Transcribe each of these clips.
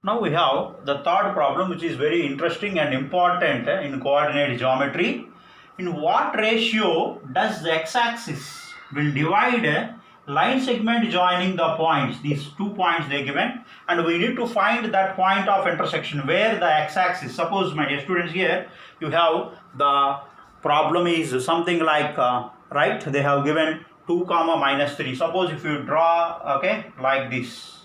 Now we have the third problem, which is very interesting and important in coordinate geometry. In what ratio does the x-axis will divide a line segment joining the points, these 2 points they given, and we need to find that point of intersection where the x-axis, suppose my dear students, here you have the problem is something like right, they have given 2 comma minus 3. Suppose if you draw, okay, like this,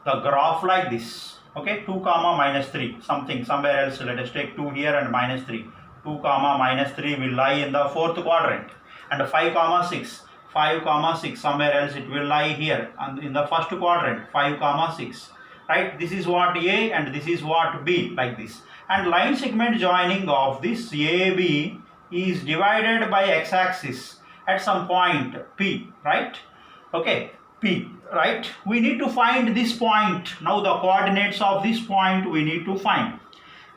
the graph like this, okay, 2 comma minus 3, something somewhere else, let us take 2 here and minus 3. 2 comma minus 3 will lie in the fourth quadrant, and 5 comma 6, 5 comma 6 somewhere else it will lie here and in the first quadrant, 5 comma 6, right? This is what A and this is what B, like this. And line segment joining of this AB is divided by x-axis at some point P, right? Okay, P, right? We need to find this point. Now the coordinates of this point we need to find,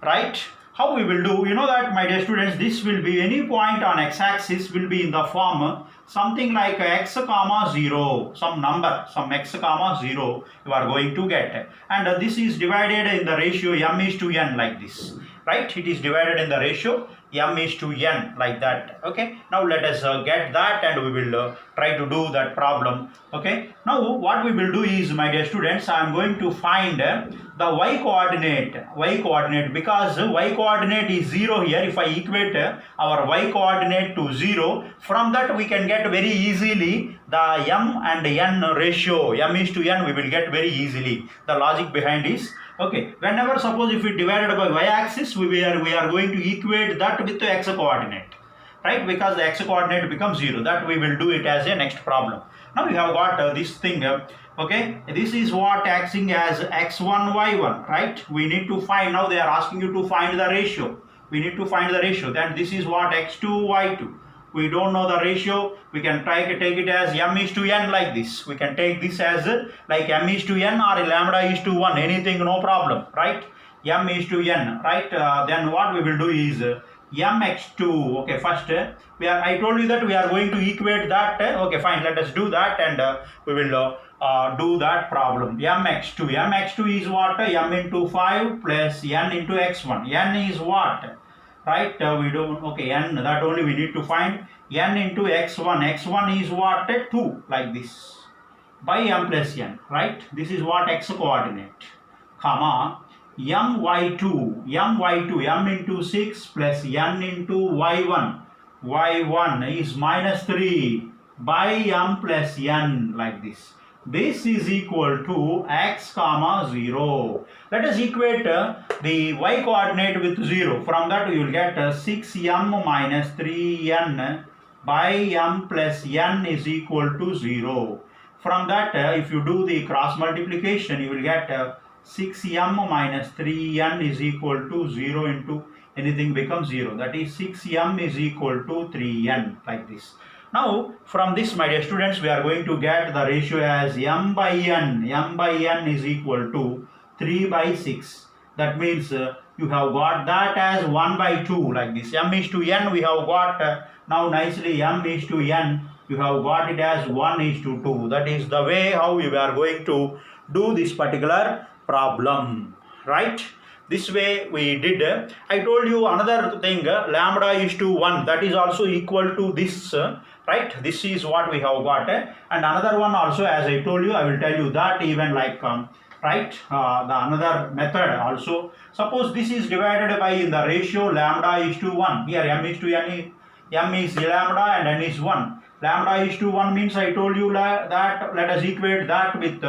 right? How we will do, you know that my dear students, this will be any point on x-axis will be in the form something like x comma 0, some number, some x comma 0 you are going to get, and this is divided in the ratio m is to n, like this, right? It is divided in the ratio m is to n, like that. Okay, now let us get that and we will try to do that problem. Okay, now what we will do is, my dear students, I am going to find the y coordinate, because y coordinate is 0 here. If I equate our y coordinate to 0, from that we can get very easily the m and n ratio, m is to n, we will get very easily. The logic behind is, okay, whenever suppose if we divided by y-axis, we are going to equate that with the x coordinate, right? Because the x coordinate becomes 0. That we will do it as a next problem. Now we have got this thing, okay, this is what acting as x1 y1, right? We need to find, now they are asking you to find the ratio. We need to find the ratio. Then this is what x2 y2. We don't know the ratio, we can try to take it as m is to n, like this. We can take this as like m is to n or lambda is to 1, anything, no problem, right? M is to n, right? Then what we will do is mx2, okay, first I told you that we are going to equate that, okay, fine, let us do that, and we will do that problem. mx2 is what? M into 5 plus n into x1. N is what? Right, we don't, okay, n, that only we need to find. N into x1 is what? 2, like this, by m plus n, right? This is what x coordinate, comma my2, m into 6 plus n into y1 is minus 3 by m plus n, like this. This is equal to x comma 0. Let us equate the y coordinate with 0. From that you will get 6m minus 3n by m plus n is equal to 0. From that if you do the cross multiplication, you will get 6m minus 3n is equal to 0 into anything becomes 0. That is 6m is equal to 3n, like this. Now from this, my dear students, we are going to get the ratio as m by n is equal to 3 by 6. That means you have got that as 1 by 2, like this. M is to n we have got now nicely, m is to n you have got it as 1 is to 2. That is the way how we are going to do this particular problem, right? This way we did. I told you another thing, lambda is to 1, that is also equal to this, right? This is what we have got, and another one also, as I told you, I will tell you that even like right, the another method also. Suppose this is divided by in the ratio lambda is to 1. Here m is to n, m is lambda and n is 1. Lambda is to 1 means I told you that let us equate that with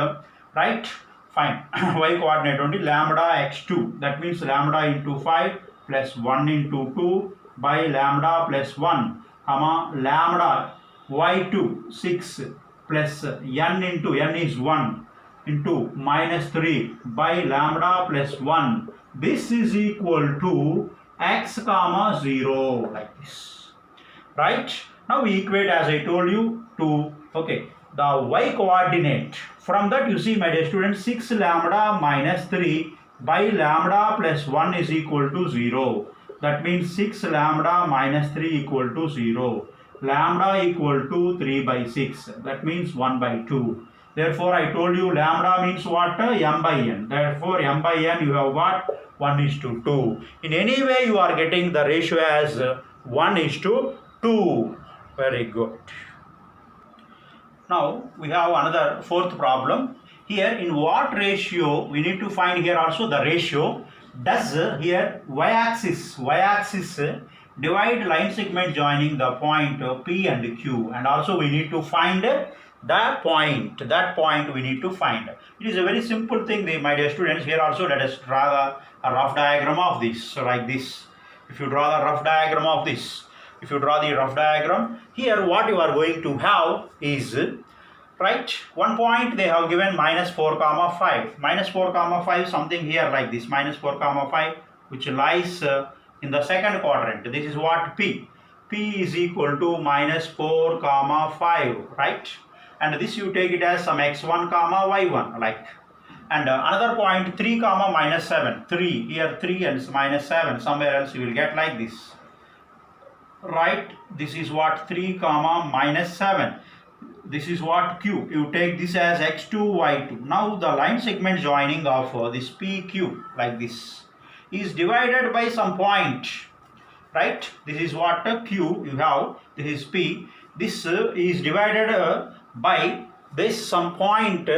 right, fine, y coordinate only, lambda x2, that means lambda into 5 plus 1 into 2 by lambda plus 1, comma lambda y2 6 plus n into n is 1 into minus 3 by lambda plus 1. This is equal to x comma 0, like this, right? Now we equate, as I told you, to, okay, the y coordinate. From that you see, my dear students, 6 lambda minus 3 by lambda plus 1 is equal to 0. That means 6 lambda minus 3 equal to 0. Lambda equal to 3 by 6. That means 1 by 2. Therefore, I told you lambda means what? M by n. Therefore, M by n you have got 1:2. In any way, you are getting the ratio as 1:2. Very good. Now, we have another fourth problem. Here, in what ratio, we need to find here also the ratio. Does here y-axis divide line segment joining the point P and Q, and also we need to find that point we need to find. It is a very simple thing, my dear students. Here also let us draw a rough diagram of this. So like this, if you draw the rough diagram of this, here what you are going to have is, right, one point they have given -4, 5. -4, 5 something here like this, -4, 5, which lies in the second quadrant. This is what P. P is equal to -4, 5, right? And this you take it as some x1, y1, like. And another point 3, -7. 3, here 3 and -7, somewhere else you will get like this. Right, this is what 3, -7. This is what Q. You take this as x2, y2. Now the line segment joining of this PQ like this is divided by some point. Right, this is what Q you have. This is P. This is divided by this some point.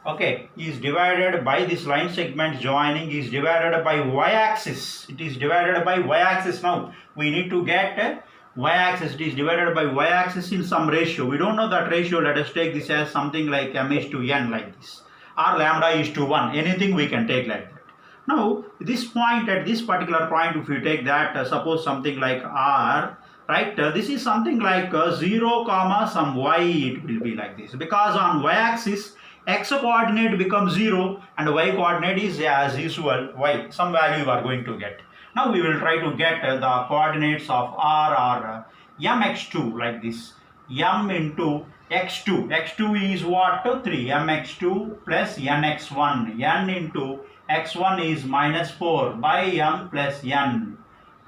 Okay, is divided by this line segment joining is divided by y-axis. It is divided by y-axis. Now we need to get y-axis. It is divided by y-axis in some ratio. We don't know that ratio. Let us take this as something like m:n like this, or λ:1. Anything we can take like that. Now this point, at this particular point, if you take that, suppose something like r, right, this is something like 0, some y, it will be like this, because on y-axis x coordinate becomes 0 and y coordinate is as usual y, some value you are going to get. Now we will try to get the coordinates of r or mx2 like this, m into x2. x2 is what? 3, mx2 plus nx1. n into x1 is -4 by m plus n,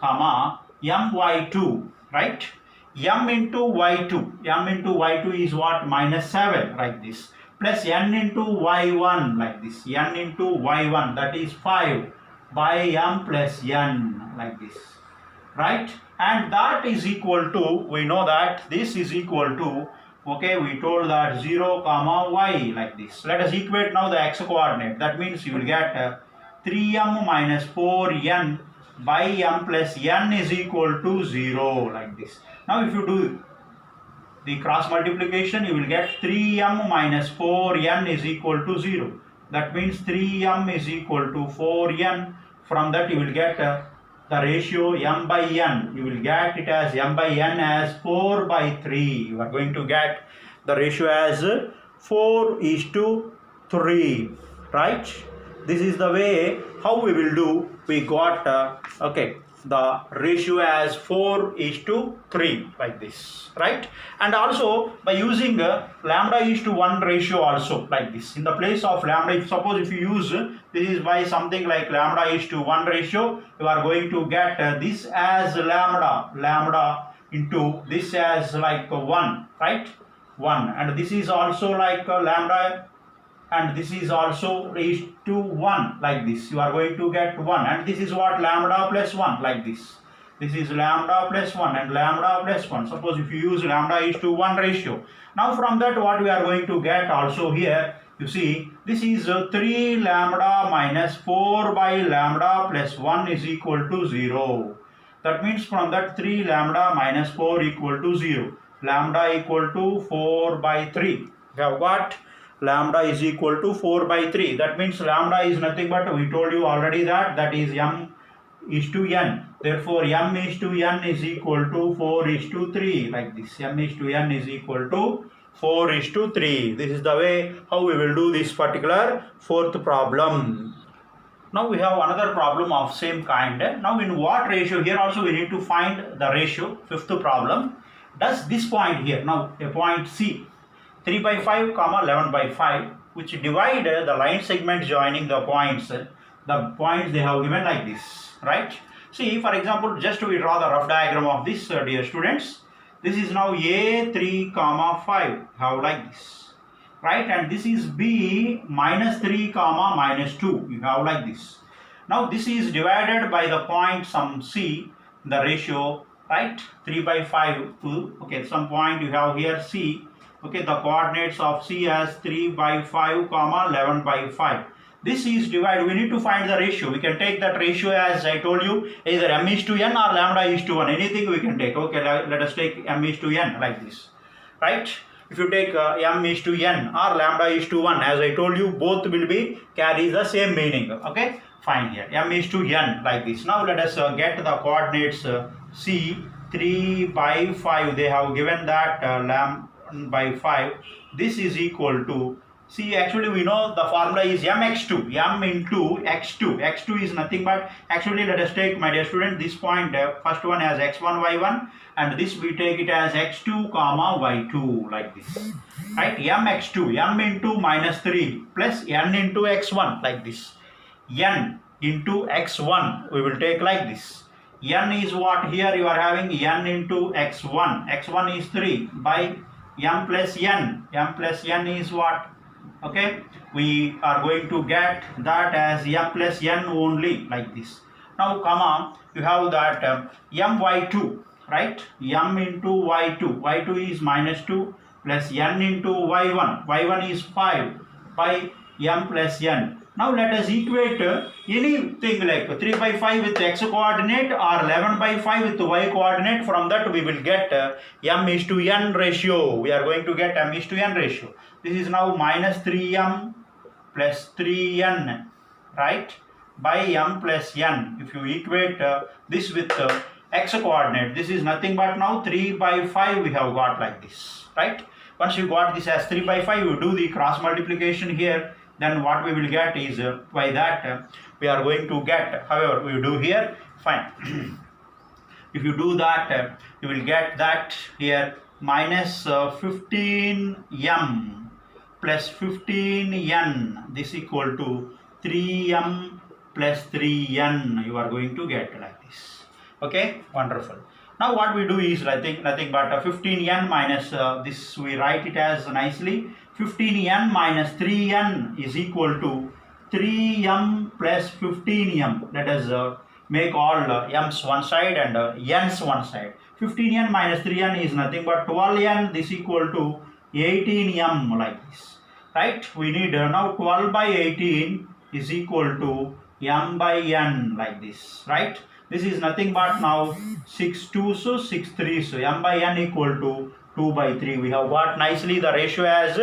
comma my2, right? m into y2 is what? -7 like this, plus n into y1 like this, n into y1, that is 5 by m plus n like this, right? And that is equal to, we know that this is equal to, okay, we told that 0, y like this. Let us equate now the x coordinate. That means you will get 3m minus 4n by m plus n is equal to 0 like this. Now if you do the cross multiplication, you will get 3m minus 4n is equal to 0. That means 3m is equal to 4n. From that you will get the ratio m by n. You will get it as m by n as 4 by 3. You are going to get the ratio as 4:3, right? This is the way how we will do. We got okay, the ratio as 4:3 like this, right? And also by using λ:1 ratio also like this. In the place of lambda, if you use this is by something like λ:1 ratio, you are going to get this as lambda into this as like 1, right? 1, and this is also like lambda, and this is also raised to 1 like this. You are going to get 1, and this is what? Lambda plus 1 like this. This is lambda plus 1 and lambda plus 1. Suppose if you use λ:1 ratio. Now from that what we are going to get also here, you see, this is 3 lambda minus 4 by lambda plus 1 is equal to 0. That means from that 3 lambda minus 4 equal to 0. Lambda equal to 4 by 3. We have got lambda is equal to 4 by 3. That means lambda is nothing but, we told you already that is m:n. Therefore m:n is equal to 4:3 like this. m:n is equal to 4:3. This is the way how we will do this particular fourth problem. Now we have another problem of same kind. Now in what ratio? Here also we need to find the ratio. Fifth problem. Does this point here, now a point C, 3 by 5, 11 by 5, which divide the line segment joining the points they have given like this, right? See, for example, just we draw the rough diagram of this, dear students. This is now A3, 5, have like this. right? And this is B minus 3 comma minus 2. You have like this. Now this is divided by the point some C, the ratio, right? 3 by 5 to, okay, some point you have here C. Okay, the coordinates of C as 3 by 5 comma 11 by 5. This is divided. We need to find the ratio. We can take that ratio as I told you, either m is to n or lambda is to 1. Anything we can take. Okay, let us take m is to n like this, right? If you take m is to n or lambda is to 1, as I told you, both will be carry the same meaning. Okay, fine here. M is to n like this. Now let us get the coordinates C 3 by 5. They have given that lambda by 5. This is equal to, see, actually we know the formula is mx2, m into x2. x2 is nothing but, actually let us take, my dear student, this point, first one as x1, y1, and this we take it as x2 comma y2 like this, right? mx2, m into minus 3 plus n into x1 like this. n into x1 we will take like this. n is what? Here you are having n into x1. x1 is 3 by m plus n. m plus n is what? Okay, we are going to get that as m plus n only like this. Now comma, you have that my2, right? m into y2. y2 is minus 2 plus n into y1. y1 is 5 by m plus n. Now let us equate anything like 3 by 5 with x coordinate or 11 by 5 with y coordinate. From that we will get m is to n ratio. We are going to get m is to n ratio. This is now minus 3m plus 3n, right, by m plus n. If you equate this with x coordinate, this is nothing but now 3 by 5 we have got like this, right? Once you got this as 3 by 5, you do the cross multiplication here. Then what we will get is by that we are going to get, however we do here, fine. If you do that, you will get that here minus 15m plus 15n, this equal to 3m plus 3n. You are going to get like this. Okay, wonderful. Now what we do is nothing but 15n minus this, we write it as nicely 15n minus 3n is equal to 3m plus 15m. Let us make all m's one side and n's one side. 15n minus 3n is nothing but 12n. This equal to 18m like this, right? We need now 12 by 18 is equal to m by n like this, right? This is nothing but now 6 2 so 6 3, so m by n equal to 2 by 3. We have got nicely the ratio as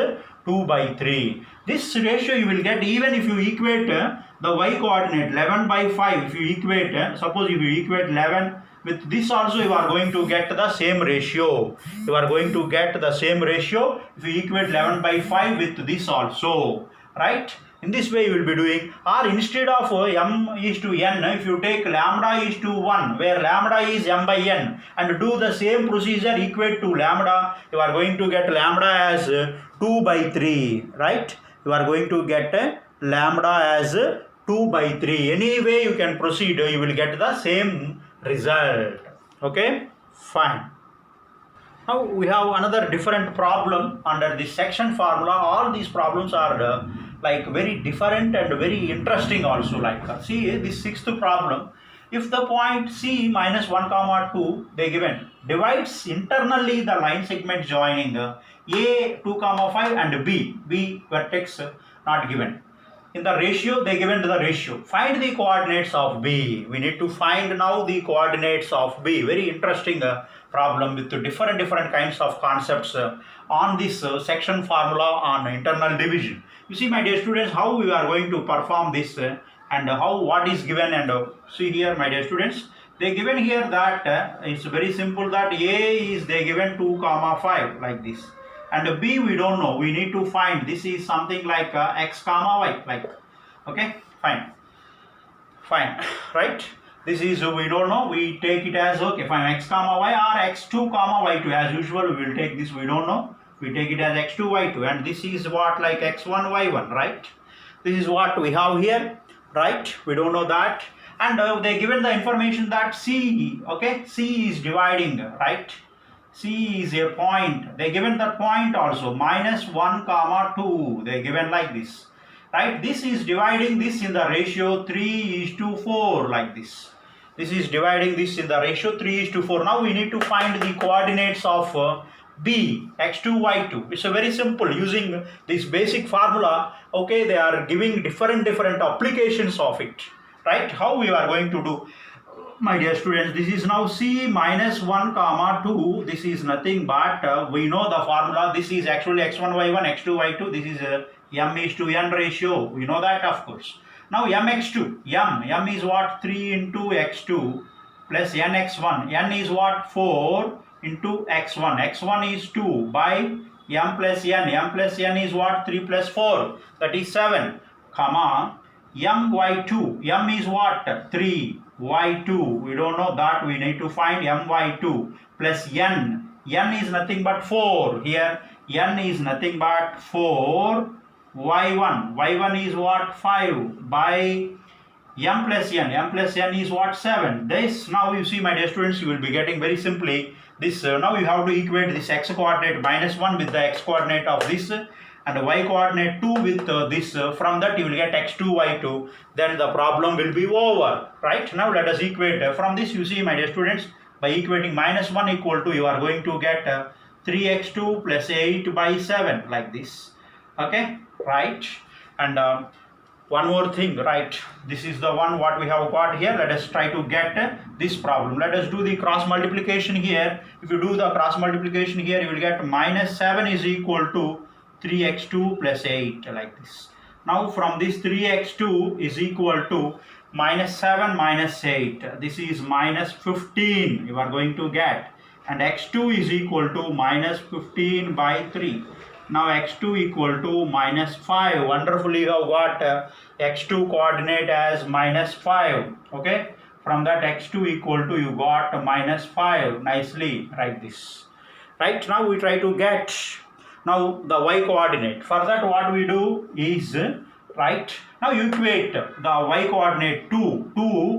2 by 3. This ratio you will get even if you equate the y coordinate 11 by 5. If you equate, suppose if you equate 11 with this also, you are going to get the same ratio. You are going to get the same ratio if you equate 11 by 5 with this also, right? In this way you will be doing, or instead of m is to n, if you take lambda is to 1, where lambda is m by n, and do the same procedure equate to lambda, you are going to get lambda as 2 by 3, right? You are going to get lambda as 2 by 3. Any way you can proceed, you will get the same result. Okay, fine. Now we have another different problem under this section formula. All these problems are like very different and very interesting also. Like see this sixth problem, if the point C minus 1 comma 2 they given divides internally the line segment joining A 2 comma 5 and B vertex not given. In the ratio they given to the ratio. Find the coordinates of B. We need to find now the coordinates of B. Very interesting problem with different kinds of concepts on this section formula on internal division. You see, my dear students, how we are going to perform this and how what is given, and see here, my dear students, they given here that it's very simple that A is they given 2 comma 5 like this, and B we don't know. We need to find, this is something like x comma y, like, okay, fine, right? This is we don't know, we take it as, okay, fine, x comma y or x2 comma y2. As usual we will take this, we don't know, we take it as x2 y2, and this is what, like x1 y1, right? This is what we have here, right? We don't know that, and they given the information that C, okay, C is dividing, right? C is a point. They given that point also, minus 1 comma 2. They given like this. Right? This is dividing this in the ratio 3:4 like this. This is dividing this in the ratio 3:4. Now we need to find the coordinates of B, x2, y2. It's a very simple using this basic formula. Okay, they are giving different applications of it. Right? How we are going to do? My dear students, this is now C minus 1 comma 2. This is nothing but we know the formula. This is actually x1 y1 x2 y2. This is m is to n ratio. We know that, of course. Now mx2, m is what? 3 into x2 plus nx1. N is what? 4 into x1. x1 is 2 by m plus n. M plus n is what? 3 plus 4. That is 7, comma my2. M is what? 3. y2, we don't know that, we need to find my2 plus n. N is nothing but 4. Here n is nothing but 4. y1 is what? 5 by m plus n. M plus n is what? 7. This, now you see, my dear students, you will be getting very simply this. Now you have to equate this x coordinate minus 1 with the x coordinate of this, and y coordinate 2 with this. From that you will get x2 y2. Then the problem will be over. Right? Now let us equate. From this, you see, my dear students, by equating minus 1 equal to, you are going to get 3x2 plus 8 by 7 like this. Okay, right? And one more thing, right? This is the one what we have got here. Let us try to get this problem. Let us do the cross multiplication here. If you do the cross multiplication here, you will get minus 7 is equal to 3x2 plus 8 like this. Now from this 3x2 is equal to minus 7 minus 8. This is minus 15 you are going to get. And x2 is equal to minus 15 by 3. Now x2 equal to minus 5. Wonderfully you have got x2 coordinate as minus 5. Okay. From that x2 equal to, you got minus 5. Nicely write this. Right. Now we try to get now the y coordinate. For that what we do is, right, now you equate the y coordinate 2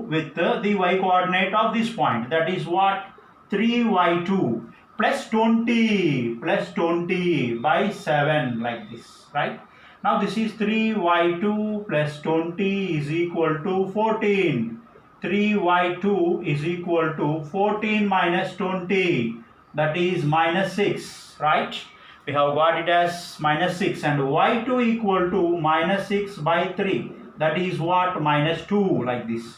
with the y coordinate of this point. That is what? 3y2 plus 20 by 7 like this. Right? Now this is 3y2 plus 20 is equal to 14. 3y2 is equal to 14 minus 20. That is minus 6. Right? We have got it as minus 6, and y2 equal to minus 6 by 3. That is what? Minus 2 like this.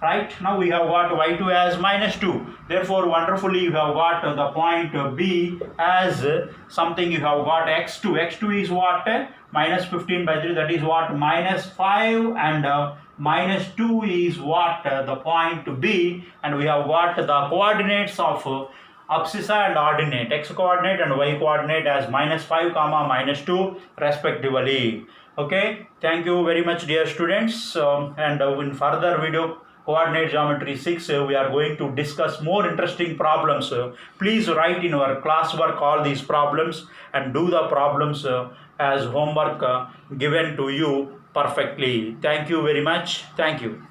Right? Now we have got y2 as minus 2. Therefore, wonderfully you have got the point B as something. You have got x2. x2 is what? Minus 15 by 3. That is what? Minus 5, and minus 2 is what? The point B. And we have got the coordinates of abscissa and ordinate, x coordinate and y coordinate as minus 5 comma minus 2 respectively. Okay, thank you very much, dear students. And in further video, coordinate geometry 6, we are going to discuss more interesting problems. Please write in your classwork all these problems and do the problems as homework given to you perfectly. Thank you very much. Thank you.